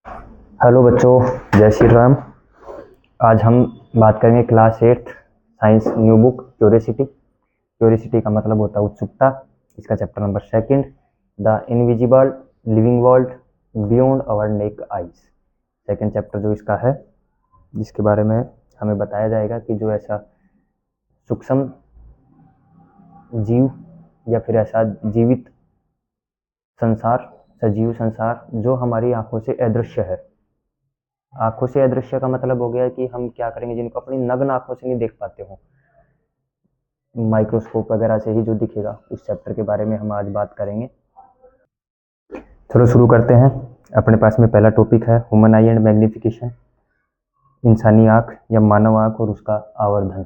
Hello बच्चों, जय श्री राम। आज हम बात करेंगे class 8 science new book curiosity. Curiosity का मतलब होता है उत्सुकता। इसका chapter number 2, the invisible living world beyond our naked eyes. Second chapter जो इसका है, जिसके बारे में हमें बताया जाएगा कि जो ऐसा सूक्ष्म जीव या फिर ऐसा जीवित संसार, सजीव संसार जो हमारी आंखों से अदृश्य है। आंखों से अदृश्य का मतलब हो गया कि हम क्या करेंगे, जिनको अपनी नग्न आंखों से नहीं देख पाते हो, माइक्रोस्कोप वगैरह से ही जो दिखेगा, उस चैप्टर के बारे में हम आज बात करेंगे। चलो शुरू करते हैं। अपने पास में पहला टॉपिक है ह्यूमन आई एंड मैग्निफिकेशन। इंसानी आँख या मानव आँख और उसका आवर्धन।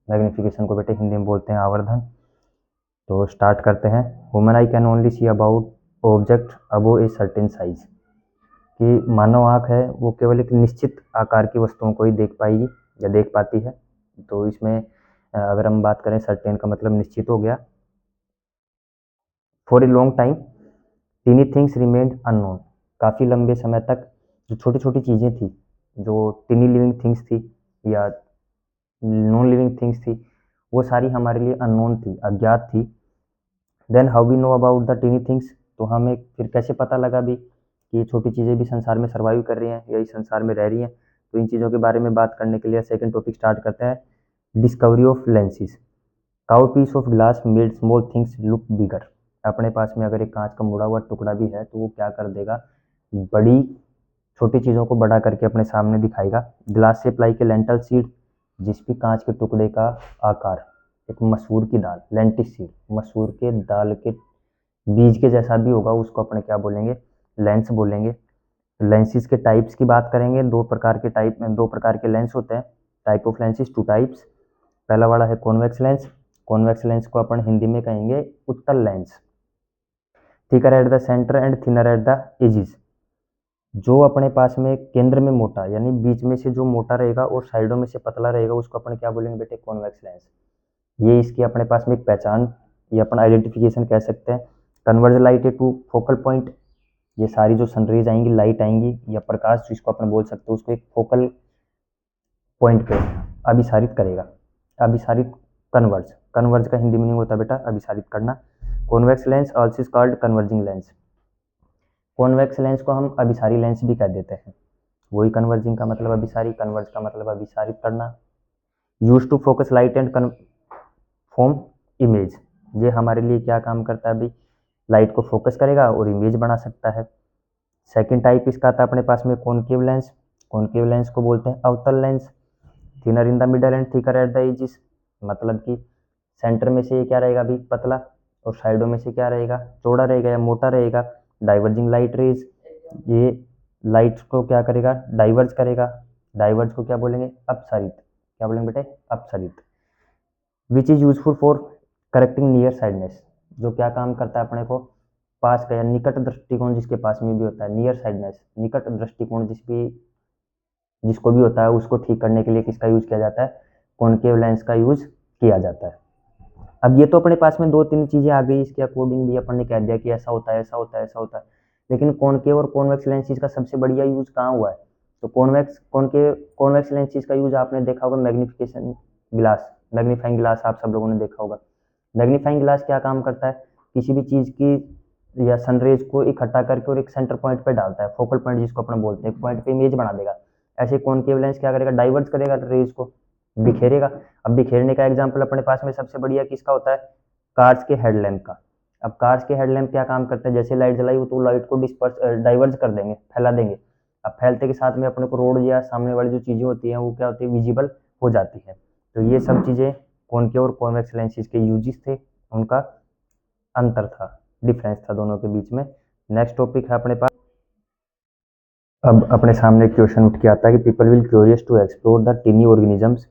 मैग्निफिकेशन को बेटे हिंदी में बोलते हैं आवर्धन। तो स्टार्ट करते हैं। Human I can only see about object above a certain size. कि मानव आँख है वो केवल एक निश्चित आकार की वस्तुओं को ही देख पाएगी या देख पाती है। तो इसमें अगर हम बात करें, सर्टेन का मतलब निश्चित हो गया। For a long time tiny things remained unknown. काफ़ी लंबे समय तक जो छोटी छोटी चीज़ें थी, जो टीनी लिविंग थिंग्स थी या नॉन लिविंग थिंग्स थी, वो सारी हमारे लिए अननोन थी, अज्ञात थी। Then how we know about the tiny things. तो हमें फिर कैसे पता लगा भी कि ये छोटी चीज़ें भी संसार में सर्वाइव कर रही हैं या इस संसार में रह रही हैं। तो इन चीज़ों के बारे में बात करने के लिए सेकंड टॉपिक स्टार्ट करते हैं, डिस्कवरी ऑफ लेंसेज। काउ piece of glass made small things look bigger. अपने पास में अगर एक कांच का मुड़ा हुआ टुकड़ा भी है तो वो क्या कर देगा, बड़ी छोटी चीज़ों को बड़ा करके अपने सामने दिखाएगा। ग्लास से अप्लाई के लेंटल सीड, जिस भी कांच के टुकड़े का आकार एक मसूर की दाल, लेंटिस सीड, मसूर के दाल के बीज के जैसा भी होगा, उसको अपने क्या बोलेंगे, लेंस बोलेंगे। लेंसेज के टाइप्स की बात करेंगे। दो प्रकार के लेंस होते हैं। Type of lenses, 2 types. पहला वाला है कॉन्वेक्स लेंस। कॉन्वेक्स लेंस को अपन हिंदी में कहेंगे उत्तल lens. Thicker at the centre and thinner at the edges. जो अपने पास में केंद्र में मोटा, यानी बीच में से जो मोटा रहेगा और साइडों में से पतला रहेगा, उसको अपन क्या बोलेंगे बेटे, कॉन्वेक्स लेंस। ये इसकी अपने पास में एक पहचान या अपन आइडेंटिफिकेशन कह सकते हैं। Converge light to focal point. ये सारी जो सनरेज आएंगी, लाइट आएंगी या प्रकाश, जिसको अपन बोल सकते हैं, उसको एक फोकल पॉइंट पे अभिसारित करेगा। अभिसारित, कन्वर्ज, कन्वर्ज का हिंदी मीनिंग होता है बेटा अभिसारित करना। Convex lens also is called converging lens. Convex lens को हम अभिसारी लेंस भी कह देते हैं। वही कन्वर्जिंग का मतलब अभिसारी, कन्वर्ज का मतलब अभिसारित करना। Use to focus light and form image. ये हमारे लिए क्या काम करता है अभी, लाइट को फोकस करेगा और इमेज बना सकता है। सेकेंड टाइप इसका आता है अपने पास में कॉनकेव लेंस। कॉनकेव लेंस को बोलते हैं अवतल lens. Thinner in the middle and thicker at the edges. मतलब कि सेंटर में से ये क्या रहेगा अभी, पतला, और साइडों में से क्या रहेगा, चौड़ा रहेगा या मोटा रहेगा। डाइवर्जिंग लाइट रेज, ये लाइट को क्या करेगा, डाइवर्ज करेगा। डाइवर्ज को क्या बोलेंगे, अपसारित। क्या बोलेंगे बेटे, अपसारित। Which is useful for correcting near sightedness. जो क्या काम करता है अपने को, पास का या निकट दृष्टिकोण जिसके पास में भी होता है, नियर साइडनेस, निकट दृष्टिकोण जिसको भी होता है, उसको ठीक करने के लिए किसका यूज किया जाता है, कॉनकेव लेंस का यूज किया जाता है। अब ये तो अपने पास में 2-3 चीजें आ गई, इसके अकॉर्डिंग भी अपन ने कह दिया कि ऐसा होता है, ऐसा होता है, ऐसा होता है। लेकिन कॉनकेव और कॉन्वेक्स लेंसेज का सबसे बढ़िया यूज कहाँ हुआ है, तो कॉन्वेक्स लेंसेज का यूज आपने देखा होगा मैग्निफिकेशन ग्लास, मैग्नीफाइंग ग्लास आप सब लोगों ने देखा होगा। मैग्नीफाइंग ग्लास क्या काम करता है, किसी भी चीज की या सनरेज को इकट्ठा करके और एक सेंटर पॉइंट पे डालता है, फोकल पॉइंट जिसको अपन बोलते हैं, एक पॉइंट पे इमेज बना देगा। ऐसे कॉनकेव लेंस क्या करेगा, डाइवर्ट करेगा रेज को, बिखेरेगा। अब बिखेरने का एग्जाम्पल अपने पास में सबसे बढ़िया किसका होता है, कार्स के हेडलैम्प का। अब कार्स के हेडलैम्प क्या काम करते हैं, जैसे लाइट जलाई तो लाइट को डिस्पर्स डाइवर्ज कर देंगे, फैला देंगे। अब फैलते के साथ में अपने को रोड या सामने वाली जो चीजें होती हैं वो क्या होती है, विजिबल हो जाती है। तो ये सब चीजें कॉनकेव और कॉन्वेक्स लेंसेज के यूजेस थे, उनका अंतर था, डिफरेंस था दोनों के बीच में। नेक्स्ट टॉपिक है अपने पास, अब अपने सामने क्वेश्चन उठ के आता है कि people will curious to explore the tiny organisms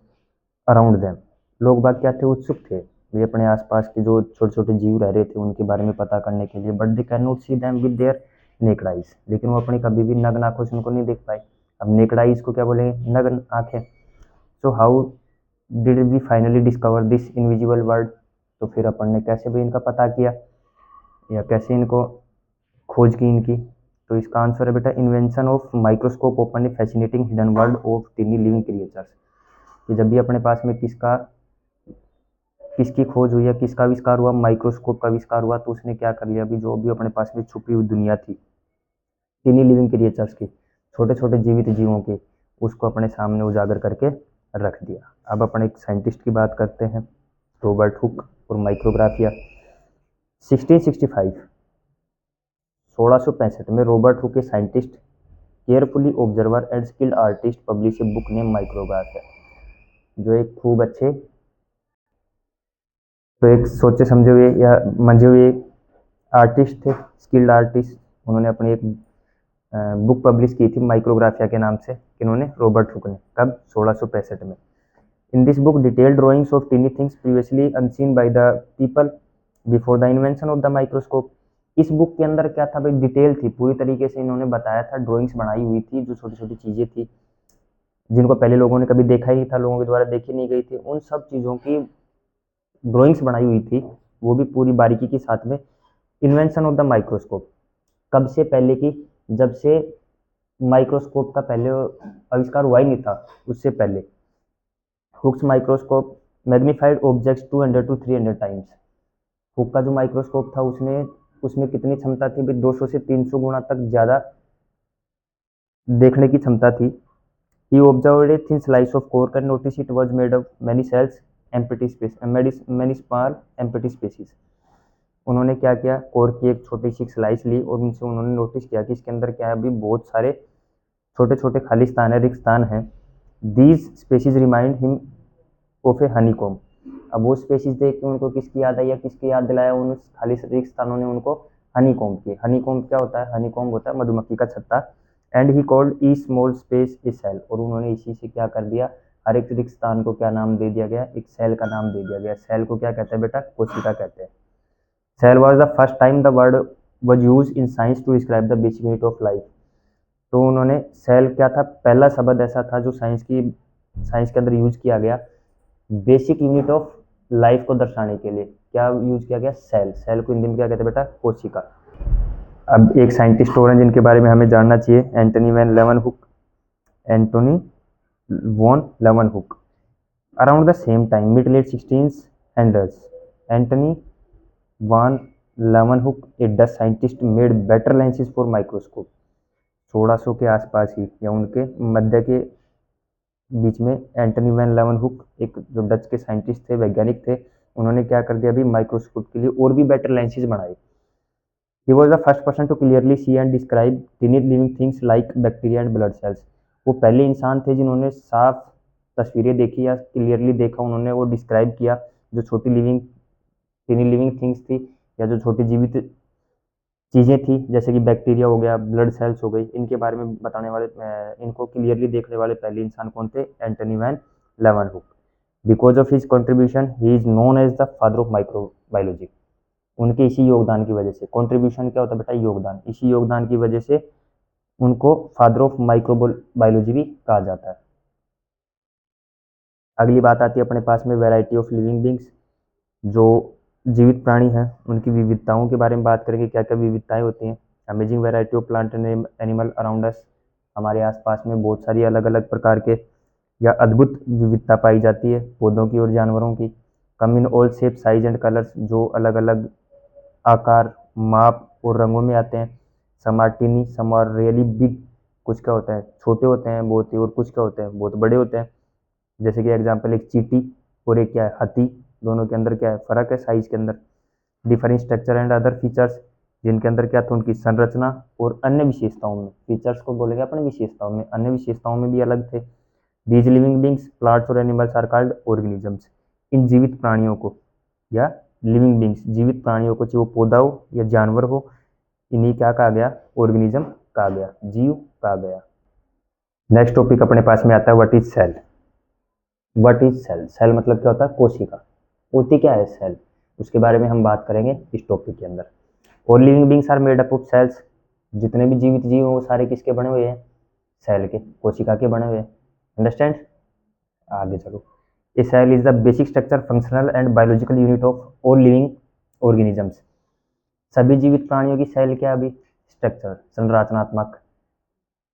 around them. लोग बाग क्या थे, उत्सुक थे, वे अपने आसपास के जो छोटे छोटे जीव रह रहे थे उनके बारे में पता करने के लिए। But they can not see them with their necked eyes. लेकिन वो अपनी कभी भी नग्न आंखों से उनको नहीं देख पाए। अब नेक्ड आइज को क्या बोलेंगे, नग्न आंखें। So how did we finally discover this invisible world. तो फिर अपन ने कैसे भी इनका पता किया या कैसे इनको खोज की इनकी, तो इसका आंसर है बेटा invention of microscope open A fascinating hidden world of टिनी living creatures. कि जब भी अपने पास में किसकी खोज हुई या किसका आविष्कार हुआ, माइक्रोस्कोप का आविष्कार हुआ, तो उसने क्या कर लिया, अभी जो भी अपने पास में छुपी हुई दुनिया थी टिनी लिविंग क्रिएचर्स की, छोटे छोटे जीवित जीवों के, उसको अपने सामने उजागर करके रख दिया। अब अपन एक साइंटिस्ट की बात करते हैं, रॉबर्ट हुक और माइक्रोग्राफिया। 1665 में Robert Hooke, a scientist, carefully observer and skilled artist, publish a book name Micrographia. जो एक खूब अच्छे, तो एक सोचे समझे हुए या मंझे हुए आर्टिस्ट थे, स्किल्ड आर्टिस्ट। उन्होंने अपनी एक बुक पब्लिश की थी माइक्रोग्राफिया के नाम से, इन्होंने रॉबर्ट हुक ने, कब 1665 में। In this book detailed drawings of tiny things previously unseen by the people before the invention of the microscope. इस बुक के अंदर क्या था भाई, डिटेल थी, पूरी तरीके से इन्होंने बताया था, ड्राइंग्स बनाई हुई थी, जो छोटी छोटी चीज़ें थी जिनको पहले लोगों ने कभी देखा ही नहीं था, लोगों के द्वारा देखी नहीं गई थी, उन सब चीज़ों की ड्राइंग्स बनाई हुई थी, वो भी पूरी बारीकी के साथ में। इन्वेंशन ऑफ द माइक्रोस्कोप कब से पहले की, जब से माइक्रोस्कोप का पहले आविष्कार हुआ ही नहीं था, उससे पहले। Hooke's microscope magnified objects 200 to 300 times. Hooke का जो माइक्रोस्कोप था उसमें कितनी क्षमता थी, 200 से 300 गुना तक ज़्यादा देखने की क्षमता थी। He observed a thin slice of cork and noticed it was made of many cells, empty space, many small empty spaces. उन्होंने क्या किया, कोर्क की एक छोटी सी स्लाइस ली और उनसे उन्होंने नोटिस किया कि इसके अंदर क्या है, अभी बहुत सारे छोटे छोटे खाली स्थान है, रिक्त स्थान है। These species remind him of A honeycomb. अब वो स्पेसीज देख के उनको किसकी याद आई या किसकी याद दिलाया, उन खाली रिक्त स्थानों ने उनको हनीकॉम की। हनीकॉम क्या होता है, हनीकॉम होता है मधुमक्खी का छत्ता। एंड ही कॉल्ड ई स्मॉल स्पेस ए सेल, और उन्होंने इसी से क्या कर दिया, हर एक रिक्त स्थान को क्या नाम दे दिया गया, एक सेल का नाम दे दिया गया। सेल को क्या कहते हैं बेटा, कोशिका कहते हैं। Cell was the first time the word was use in science to describe the basic unit of life. तो उन्होंने सेल क्या था, पहला शब्द ऐसा था जो साइंस के अंदर यूज किया गया बेसिक यूनिट ऑफ लाइफ को दर्शाने के लिए। क्या यूज किया गया, सेल। सेल को हिंदी में क्या कहते हैं बेटा, कोशिका। अब एक साइंटिस्ट और हैं जिनके बारे में हमें जानना चाहिए, Antonie van Leeuwenhoek. Antonie von Leeuwenhoek. Around the same time, mid late 1600s, Antonie von Leeuwenhoek, a Dutch scientist, made better lenses for microscope. 1600 के आसपास ही या उनके मध्य के बीच में एंटनी वैन लेवनहुक, एक जो डच के साइंटिस्ट थे, वैज्ञानिक थे, उन्होंने क्या कर दिया, अभी माइक्रोस्कोप के लिए और भी बेटर लेंसेज बनाए। He was the first person to clearly see and describe tiny living things like bacteria and blood cells. वो पहले इंसान थे जिन्होंने साफ तस्वीरें देखी या क्लियरली देखा, उन्होंने वो डिस्क्राइब किया जो टिनी लिविंग थिंग्स थी या जो छोटी जीवित चीज़ें थी, जैसे कि बैक्टीरिया हो गया, ब्लड सेल्स हो गई, इनके बारे में बताने वाले, इनको क्लियरली देखने वाले पहले इंसान कौन थे, Antonie van Leeuwenhoek. Because of his contribution he is known as the father of microbiology. उनके इसी योगदान की वजह से, कंट्रीब्यूशन क्या होता है बेटा, योगदान, इसी योगदान की वजह से उनको फादर ऑफ माइक्रोबायोलॉजी भी कहा जाता है। अगली बात आती है अपने पास में वैरायटी ऑफ लिविंग बींग्स। जो जीवित प्राणी हैं उनकी विविधताओं के बारे में बात करेंगे, क्या क्या विविधताएं होती हैं। Amazing variety of plant and animal around us. हमारे आसपास में बहुत सारी अलग अलग प्रकार के या अद्भुत विविधता पाई जाती है पौधों की और जानवरों की। Come in all shape, size and colours, जो अलग अलग आकार, माप और रंगों में आते हैं। Some are tiny, some are really big. कुछ क्या होता है, छोटे होते हैं बहुत ही, और कुछ क्या होते हैं, बहुत बड़े होते हैं। जैसे कि एग्जांपल, एक चींटी और एक क्या है, हाथी, दोनों के अंदर क्या है, फर्क है साइज के अंदर। Different structure and other features, जिनके अंदर क्या था, उनकी संरचना और अन्य विशेषताओं में, फीचर्स को बोलेंगे अपने विशेषताओं में, अन्य विशेषताओं में भी अलग थे। दीज लिविंग बींग्स, प्लांट्स और एनिमल्स आर कॉल्ड ऑर्गेनिजम्स। इन जीवित प्राणियों को या लिविंग बींग्स, जीवित प्राणियों को, चाहे वो पौधा हो या जानवर हो, इन्हीं क्या कहा गया, ऑर्गेनिज्म कहा गया, जीव कहा गया। नेक्स्ट टॉपिक अपने पास में आता है, what is cell. What is cell, cell मतलब क्या होता है, कोशिका। होती क्या है सेल, उसके बारे में हम बात करेंगे इस टॉपिक के अंदर। और living beings are made up of cells. जितने भी जीवित जीव हैं वो सारे किसके बने हुए हैं, सेल के, कोशिका के बने हुए हैं। अंडरस्टैंड, आगे चलो। A cell is the basic structure, functional and biological unit of all living organisms. सभी जीवित प्राणियों की सेल क्या, अभी स्ट्रक्चर, संरचनात्मक,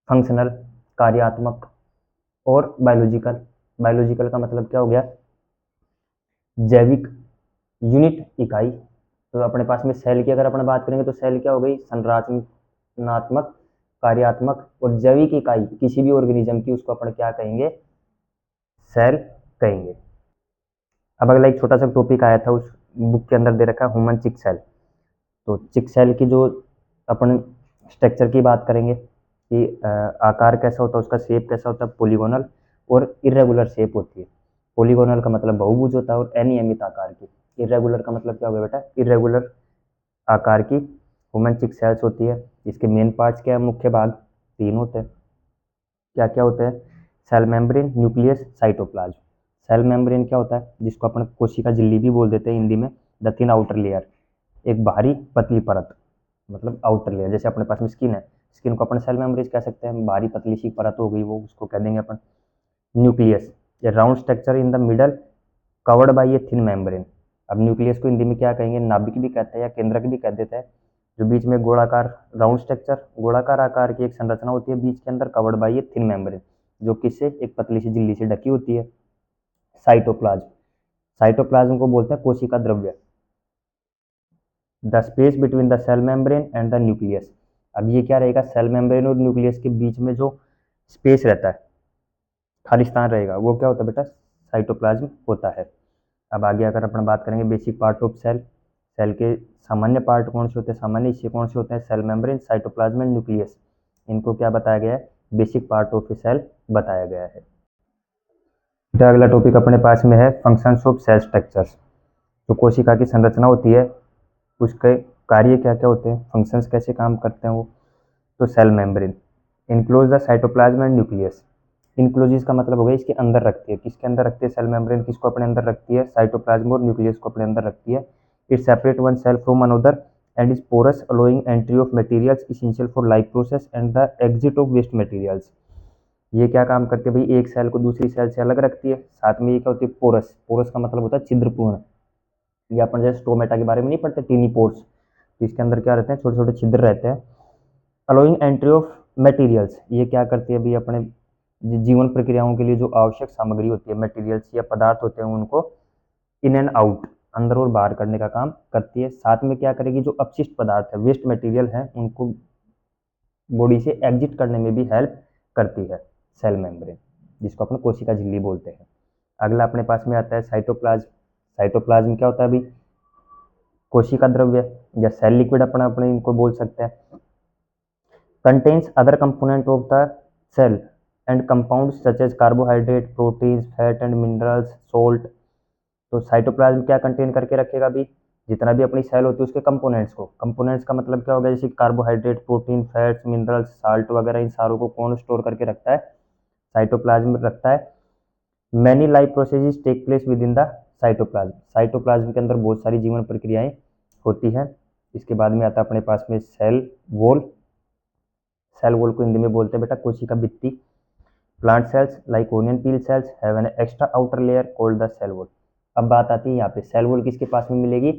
फंक्शनल, कार्यात्मक, और बायोलॉजिकल। बायोलॉजिकल का मतलब क्या हो गया, जैविक, यूनिट, इकाई। तो अपने पास में सेल की अगर अपन बात करेंगे तो सेल क्या हो गई, संरचनात्मक, कार्यात्मक और जैविक इकाई किसी भी ऑर्गेनिज्म की, उसको अपन क्या कहेंगे, सेल कहेंगे। अब अगला एक छोटा सा टॉपिक आया था उस बुक के अंदर दे रखा है, ह्यूमन चिक सेल। तो चिक सेल की जो अपन स्ट्रक्चर की बात करेंगे कि आकार कैसा होता है, उसका शेप कैसा होता है, पॉलीगोनल और इरेगुलर शेप होती है। पॉलीगोनल का मतलब बहुभुज होता है और अनियमित आकार की। इरेगुलर का मतलब क्या होगा बेटा, इरेगुलर आकार की ह्यूमन चिक सेल्स होती है। इसके मेन पार्ट्स क्या है, मुख्य भाग 3 होते हैं। क्या क्या होते हैं, cell membrane, nucleus, cytoplasm. Cell membrane क्या होता है, जिसको अपन कोशिका झिल्ली भी बोल देते हैं हिंदी में, द थिन आउटर लेयर, एक बाहरी पतली परत, मतलब आउटर लेयर। जैसे अपने पास में स्किन है, स्किन को अपन सेल मेम्ब्रेन कह सकते हैं, बाहरी पतली सी परत हो गई वो, उसको कह देंगे अपन nucleus. A round structure in the middle covered by a thin membrane. अब न्यूक्लियस को हिंदी में क्या कहेंगे, नाभिक भी कहते हैं या केंद्रक भी कह देते हैं। जो बीच में गोलाकार राउंड स्ट्रक्चर, गोलाकार आकार की एक संरचना होती है बीच के अंदर, covered by a thin membrane, जो किससे, एक पतली सी झिल्ली से ढकी होती है। साइटोप्लाज्म, साइटोप्लाज्म को बोलते हैं कोशिका द्रव्य। The space between the cell membrane and the nucleus. अब ये क्या रहेगा, सेल मेम्ब्रेन और न्यूक्लियस के बीच में जो स्पेस रहता है, खाली स्थान रहेगा, वो क्या होता है बेटा, साइटोप्लाज्म होता है। अब आगे अगर अपन बात करेंगे basic part of cell, cell के सामान्य पार्ट कौन से होते हैं, सामान्य हिस्से कौन से होते हैं, cell membrane, cytoplasm and nucleus. इनको क्या बताया गया है, basic part of a cell बताया गया है। तो अगला टॉपिक अपने पास में है फंक्शंस ऑफ सेल स्ट्रक्चर्स। जो कोशिका की संरचना होती है उसके कार्य क्या क्या होते हैं, फंक्शंस कैसे काम करते हैं वो। तो cell membrane enclose the cytoplasm and nucleus. Encloses का मतलब हो गया इसके अंदर रखती है, किसके अंदर रखती है, सेल मेम्ब्रेन किसको अपने अंदर रखती है, साइटोप्लाज्म और न्यूक्लियस को अपने अंदर रखती है। It separate one cell from another and is porous allowing entry of materials essential for life process and the exit of waste materials. ये क्या काम करती है भाई, एक सेल को दूसरी सेल से अलग रखती है, साथ में ये क्या होती है, पोरस। पोरस का मतलब होता है छिद्रपूर्ण। ये अपन जैसे स्टोमेटा के बारे में नहीं पढ़ते, टीनी पोर्स, तो इसके अंदर क्या रहते हैं, छोटे छोटे छिद्र रहते हैं। अलोइंग एंट्री ऑफ मटेरियल्स, ये क्या करती है भाई, अपने जीवन प्रक्रियाओं के लिए जो आवश्यक सामग्री होती है, मटेरियल्स या पदार्थ होते हैं, उनको इन एंड आउट, अंदर और बाहर करने का काम करती है। साथ में क्या करेगी, जो अपशिष्ट पदार्थ है, वेस्ट मटेरियल है, उनको बॉडी से एग्जिट करने में भी हेल्प करती है सेल मेम्ब्रेन, जिसको अपन कोशिका झिल्ली बोलते हैं। अगला अपने पास में आता है साइटोप्लाज्म। साइटोप्लाज्म क्या होता है अभी, कोशिका द्रव्य या सेल लिक्विड अपन अपने इनको बोल सकते हैं। Contains other component of the cell and compounds such as carbohydrate, proteins, fat and minerals, salt. तो साइटोप्लाज्म क्या कंटेन करके रखेगा अभी, जितना भी अपनी सेल होती है उसके कंपोनेंट्स को। कंपोनेंट्स का मतलब क्या होगा, जैसे carbohydrate, protein, fats, minerals, salt वगैरह, इन सारों को कौन स्टोर करके रखता है, साइटोप्लाज्म रखता है। Many life processes take place within the cytoplasm. Cytoplasm के अंदर बहुत सारी जीवन प्रक्रियाएं होती हैं। इसके बाद में आता है अपने पास में सेल वॉल। सेल वॉल को हिंदी में बोलते हैं बेटा कोशिका भित्ति। Plant cells like onion peel cells have an extra outer layer called the cell wall. अब बात आती है यहाँ पे, सेल वॉल किसके पास में मिलेगी,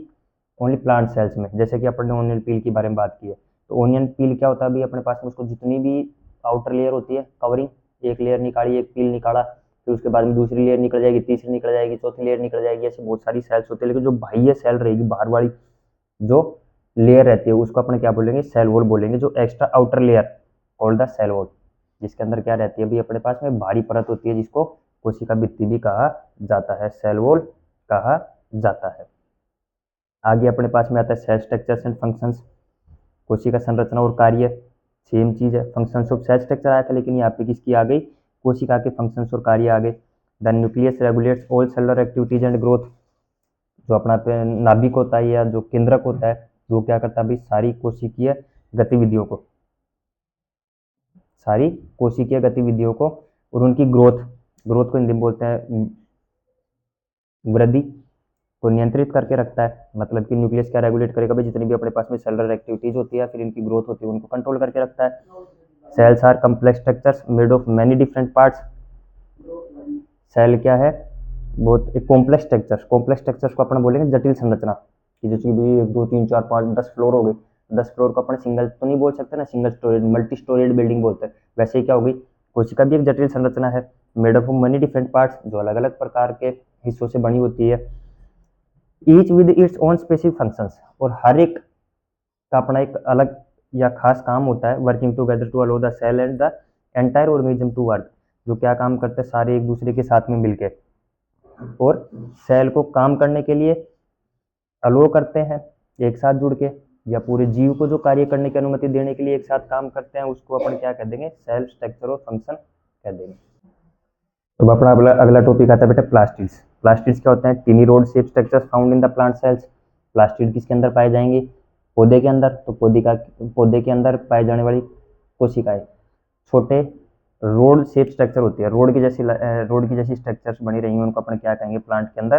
ओनली प्लांट सेल्स में। जैसे कि अपन ने ओनियन पील के बारे में बात की है, तो ओनियन पील क्या होता है अभी अपने पास में, उसको जितनी भी आउटर लेयर होती है कवरिंग, एक लेयर निकाली, एक पील निकाला, फिर उसके बाद में दूसरी लेयर निकल जाएगी, तीसरी निकल जाएगी, चौथी लेयर निकल जाएगी, ऐसे बहुत सारी सेल्स होती है। लेकिन जो बाह्य सेल रहेगी, बाहर वाली जो लेयर रहती है, उसको अपन क्या बोलेंगे, सेल वॉल बोलेंगे। जो extra outer layer called the cell wall, जिसके अंदर क्या रहती है अभी अपने पास में, भारी परत होती है, जिसको कोशिका भित्ति भी कहा जाता है, सेल वॉल कहा जाता है। आगे अपने पास में आता है सेल स्ट्रक्चर्स एंड फंक्शंस। कोशिका संरचना और कार्य सेम चीज है, फंक्शंस ऑफ सेल स्ट्रक्चर आया था, लेकिन यहाँ पे किसकी आ गई, कोशिका के फंक्शंस और कार्य आ गए। The nucleus regulates all cellular activities and growth. जो अपना नाभिक होता है या जो केंद्रक होता है, वो क्या करता है भाई, सारी कोशिकीय गतिविधियों को, सारी कोशिकीय गतिविधियों को और उनकी ग्रोथ, ग्रोथ को हिंदी में बोलते हैं वृद्धि, को नियंत्रित करके रखता है। मतलब कि न्यूक्लियस क्या रेगुलेट करेगा भाई, जितनी भी अपने पास में सेलुलर एक्टिविटीज होती है, फिर इनकी ग्रोथ होती है, उनको कंट्रोल करके रखता है। Cells are complex structures made of many different parts. Cell क्या है, बहुत एक कॉम्प्लेक्स स्ट्रक्चर्स, कॉम्प्लेक्स स्ट्रक्चर्स को अपन बोलेंगे जटिल संरचना, कि जैसे कि भाई 1 2 3 4 5 10 फ्लोर हो गए, 10 फ्लोर को अपन सिंगल तो नहीं बोल सकते ना, single storeyed multi storeyed building बोलते हैं। वैसे ही क्या होगी, कोशिका भी एक जटिल संरचना है, made of money different parts, जो अलग अलग प्रकार के हिस्सों से बनी होती है, each with its own specific functions, और हर एक का अपना एक अलग या खास काम होता है। Working together to allow the cell and the entire organism to work, जो क्या काम करते हैं सारे एक दूसरे के साथ में मिलके, और सेल को काम करने के लिए अलो करते हैं एक साथ जुड़ के, या पूरे जीव को जो कार्य करने की अनुमति देने के लिए एक साथ काम करते हैं, उसको अपन क्या कह देंगे, सेल स्ट्रक्चर और फंक्शन कह देंगे। तो अपना अगला टॉपिक आता है बेटा प्लास्टिड्स। प्लास्टिड्स क्या होते हैं, टिनी rod shape structures found in the plant cells. Plastid किसके अंदर पाए जाएंगे, पौधे के अंदर। तो पौधे के अंदर पाए जाने वाली कोशिकाएं छोटे रोड शेप स्ट्रक्चर होती है, रोड की जैसी स्ट्रक्चर्स बनी रही हैं, उनको अपन क्या कहेंगे, प्लांट के अंदर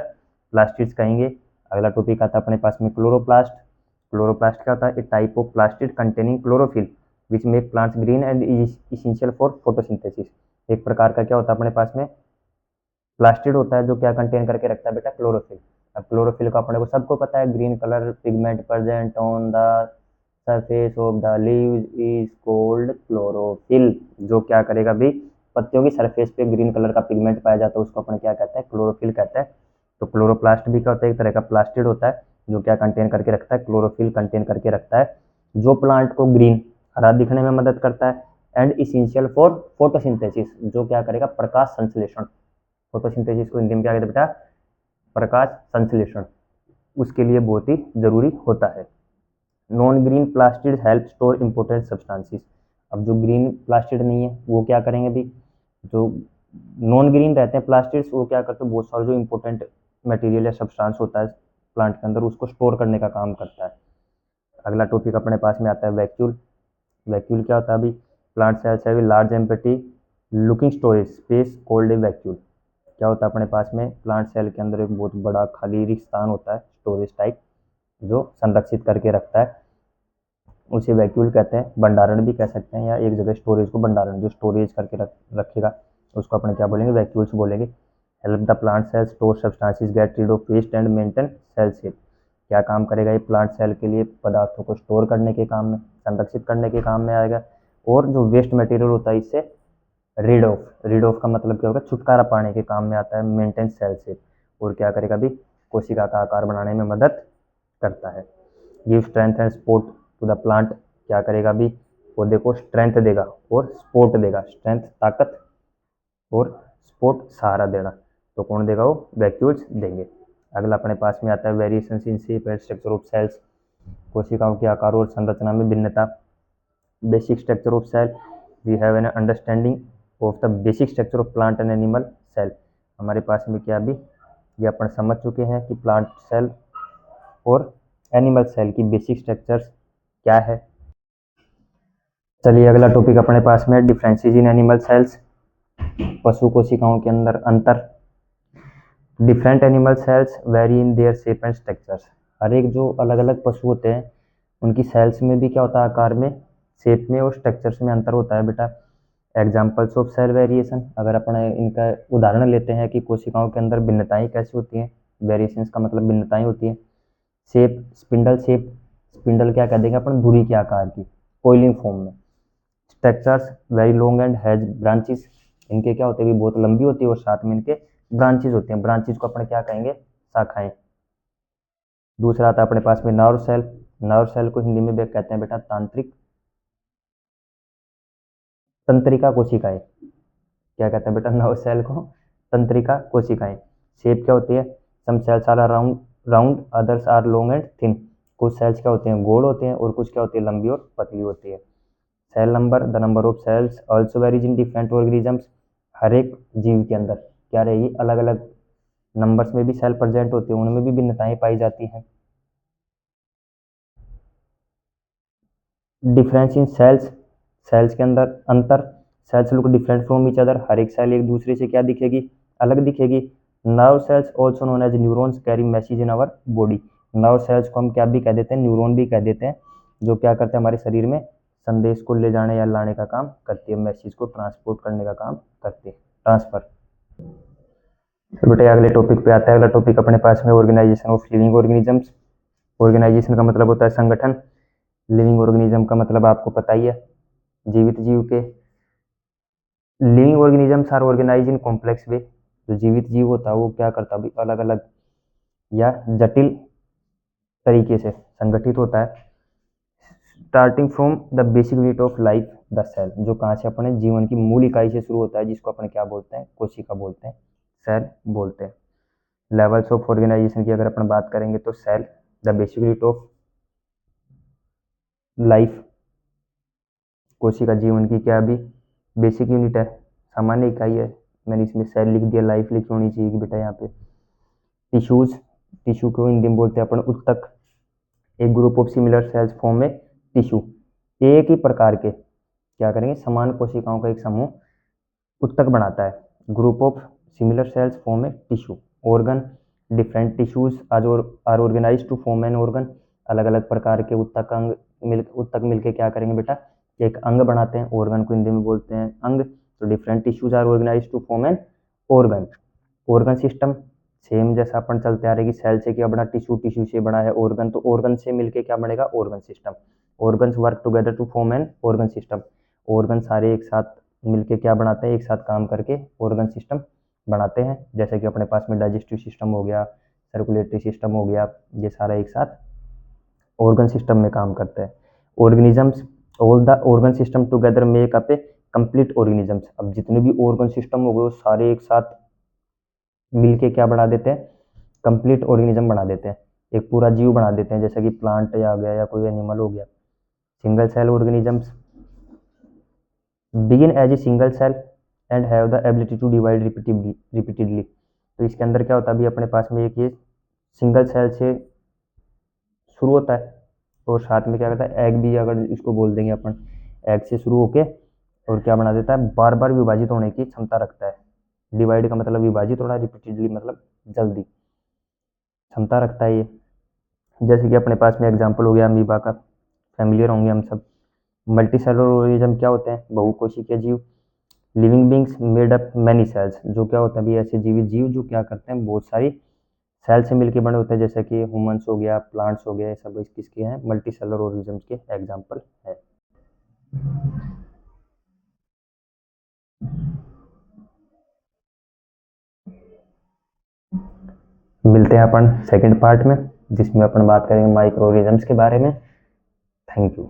प्लास्टिड्स कहेंगे। अगला टॉपिक आता है अपने पास में क्लोरोप्लास्ट। क्लोरोप्लास्ट क्या होता है, a type of plastid containing chlorophyll which make plants green and is essential for photosynthesis. एक प्रकार का क्या होता है अपने पास में प्लास्टिड होता है, जो क्या कंटेन करके रखता है बेटा, क्लोरोफिल। अब क्लोरोफिल का अपने को सबको पता है, green colour pigment present on the surface of the leaves is called chlorophyll. जो क्या करेगा भी, पत्तियों की सरफेस पे ग्रीन कलर का पिगमेंट पाया जाता है, उसको अपन क्या कहते हैं, क्लोरोफिल कहते हैं। तो क्लोरोप्लास्ट भी क्या होता है, एक तरह का प्लास्टिड होता है, जो क्या कंटेन करके रखता है, क्लोरोफिल कंटेन करके रखता है, जो प्लांट को ग्रीन हरा दिखने में मदद करता है, एंड इसेंशियल फॉर फोटोसिंथेसिस, जो क्या करेगा, प्रकाश संश्लेषण। फोटोसिंथेसिस को हिंदी में क्या कहते हैं बेटा, प्रकाश संश्लेषण, उसके लिए बहुत ही जरूरी होता है। Non green plastid help store important substances. अब जो ग्रीन प्लास्टिड नहीं है वो क्या करेंगे भी, जो नॉन ग्रीन रहते हैं प्लास्टिड्स, वो क्या करते हैं, बहुत सारे जो इंपॉर्टेंट मटेरियल या सब्सटेंस होता है प्लांट के अंदर, उसको स्टोर करने का काम करता है। अगला टॉपिक अपने पास में आता है वैक्यूल। वैक्यूल क्या होता है अभी, प्लांट सेल्स है large empty looking storage space called a vacuole. क्या होता है अपने पास में, प्लांट सेल के अंदर एक बहुत बड़ा खाली रिक्त स्थान होता है, स्टोरेज टाइप, जो संरक्षित करके रखता है, उसे वैक्यूल कहते हैं। भंडारण भी कह सकते हैं, या एक जगह स्टोरेज को भंडारण, जो स्टोरेज करके रखेगा उसको अपने क्या बोलेंगे, वैक्यूल्स बोलेंगे। Help the plant cell store substances get rid of waste and maintain cell shape. क्या काम करेगा ये, प्लांट सेल के लिए पदार्थों को स्टोर करने के काम में, संरक्षित करने के काम में आएगा, और जो वेस्ट मटेरियल होता है इससे रीड ऑफ का मतलब क्या होगा, छुटकारा पाने के काम में आता है, मेंटेन सेल शेप, और क्या करेगा भी, कोशिका का आकार बनाने में मदद करता है। Give strength and support to the plant, क्या करेगा भी, पौधे को स्ट्रेंथ देगा और सपोर्ट देगा, स्ट्रेंथ ताकत और सपोर्ट सहारा देना, तो कौन देगा, वो वैक्यूल्स देंगे। अगला अपने पास में आता है variation in shape and structure of cells. कोशिकाओं के आकार और संरचना में भिन्नता। Basic structure of cell, we have an understanding of the basic structure of plant and animal cell. हमारे पास में क्या भी, ये अपन समझ चुके हैं कि प्लांट सेल और एनिमल सेल की बेसिक स्ट्रक्चर्स क्या है। चलिए अगला टॉपिक अपने पास में डिफरेंसेस इन एनिमल सेल्स। पशु कोशिकाओं के अंदर अंतर। Different animal cells vary in their shape and structures. हर एक जो अलग अलग पशु होते हैं उनकी सेल्स में भी क्या होता है, आकार में, शेप में और स्ट्रक्चर्स में अंतर होता है बेटा। एग्जाम्पल्स ऑफ सेल वेरिएशन, अगर अपन इनका उदाहरण लेते हैं कि कोशिकाओं के अंदर भिन्नताएं कैसी होती हैं, वेरिएशंस का मतलब भिन्नताएं होती हैं। शेप, स्पिंडल शेप, स्पिंडल क्या कह देंगे अपन, धुरी के आकार की, कोइलिंग फॉर्म में। Structures very long and has branches, इनके क्या होते हैं भी, बहुत लंबी होती है और साथ में इनके ब्रांचेस होते हैं, ब्रांचेस को अपन क्या कहेंगे, शाखाएं। दूसरा आता है अपने पास में नर्व सेल। नर्व सेल को हिंदी में भी कहते हैं बेटा तंत्रिका कोशिकाएं। क्या कहते हैं बेटा, नर्व सेल को तंत्रिका कोशिकाएं। शेप क्या होती है, some cells are round others are long and thin. कुछ सेल्स क्या होते हैं, गोल होते हैं, और कुछ क्या होती है, लंबी और पतली होती है। Cell number, the number of cells also varies in different organisms. हर एक जीव के अंदर क्या रहेगी, अलग अलग नंबर्स में भी सेल प्रेजेंट होते हैं, उनमें भी भिन्नताएं पाई जाती हैं। डिफरेंस इन सेल्स, सेल्स के अंदर अंतर। Cells look different from each other, हर एक सेल एक दूसरे से क्या दिखेगी, अलग दिखेगी। Nerve cells also known as neurons carry message in our body. Nerve cells को हम क्या भी कह देते हैं, न्यूरॉन भी कह देते हैं, जो क्या करते हैं, हमारे शरीर में संदेश को ले जाने या लाने का काम करती है, मैसेज को ट्रांसपोर्ट करने का काम करती है, ट्रांसफर। तो बेटे अगले टॉपिक पे आता है। अगला टॉपिक अपने पास में organisation of living organisms. Organisation का मतलब होता है संगठन। लिविंग ऑर्गेनिज्म का मतलब आपको पता ही है, जीवित जीव के। Living organisms are organize in complex way. जो जीवित जीव होता है वो क्या करता है, अलग अलग या जटिल तरीके से संगठित होता है। Starting from the basic unit of life the cell, जो कहाँ से अपने जीवन की मूल इकाई से शुरू होता है, जिसको अपने क्या बोलते हैं, कोशिका बोलते हैं, सेल बोलते हैं। लेवल्स ऑफ ऑर्गेनाइजेशन की अगर अपन बात करेंगे तो cell the basic unit of life, कोशिका जीवन की क्या अभी बेसिक यूनिट है, सामान्य इकाई है। मैंने इसमें सेल लिख दिया, लाइफ लिखी होनी चाहिए कि बेटा यहाँ पे। टिश्यूज, टिश्यू को हिंदी में बोलते हैं अपन उत्तक। एक group of similar cells form में टिश्यू, एक ही प्रकार के क्या करेंगे, समान कोशिकाओं का एक समूह उत्तक बनाता है। Group of similar cells form a tissue. Organ, different tissues are organize to form an organ. अलग अलग प्रकार के उत्तक मिलके क्या करेंगे बेटा, एक अंग बनाते हैं। ऑर्गन को हिंदी में बोलते हैं अंग। तो different tissues are organize to form an organ. Organ system same जैसा अपन चलते आ रहे कि सेल से क्या बना, टिश्यू, टिश्यू से बना है ऑर्गन, तो ऑर्गन से मिलके क्या बनेगा, organ system. Organs work together to form an organ system. Organ सारे एक साथ मिलके क्या बनाते हैं, एक साथ काम करके ऑर्गन सिस्टम बनाते हैं। जैसे कि अपने पास में डाइजेस्टिव सिस्टम हो गया, सर्कुलेटरी सिस्टम हो गया, ये सारा एक साथ ऑर्गन सिस्टम में काम करते हैं। Organisms, all the organ system together make up A complete organisms. अब जितने भी ऑर्गन सिस्टम हो गए वो सारे एक साथ मिलके क्या बना देते हैं, कंप्लीट ऑर्गेनिज्म बना देते हैं, एक पूरा जीव बना देते हैं, जैसे कि प्लांट या गया या कोई एनिमल हो गया। Single cell organisms begin as a single cell and have the ability to divide repeatedly. तो इसके अंदर क्या होता है, अभी अपने पास में एक ये सिंगल सेल से शुरू होता है और साथ में क्या करता है, एग भी अगर इसको बोल देंगे अपन, एग से शुरू होके और क्या बना देता है, बार बार विभाजित होने की क्षमता रखता है। डिवाइड का मतलब विभाजित होना, रिपीटेडली मतलब जल्दी, क्षमता रखता है ये। जैसे कि अपने पास में एग्जाम्पल हो गया अमीबा का, फैमिलियर होंगे हम सब। मल्टी सेलुलर ऑर्गेनिज्म क्या होते हैं, बहुकोशिकीय जीव। Living beings made up many cells, जो क्या होता है भी ऐसे जीवित जीव जो क्या करते हैं, बहुत सारी सेल से मिलकर बने होते हैं, जैसे कि ह्यूमंस हो गया, प्लांट्स हो गया, ये सब किसके हैं, मल्टी सेलुलर ऑर्गेनिजम्स के एग्जाम्पल है। मिलते हैं अपन सेकंड पार्ट में, जिसमें अपन बात करेंगे माइक्रो ऑर्गेनिजम्स के बारे में। Thank you.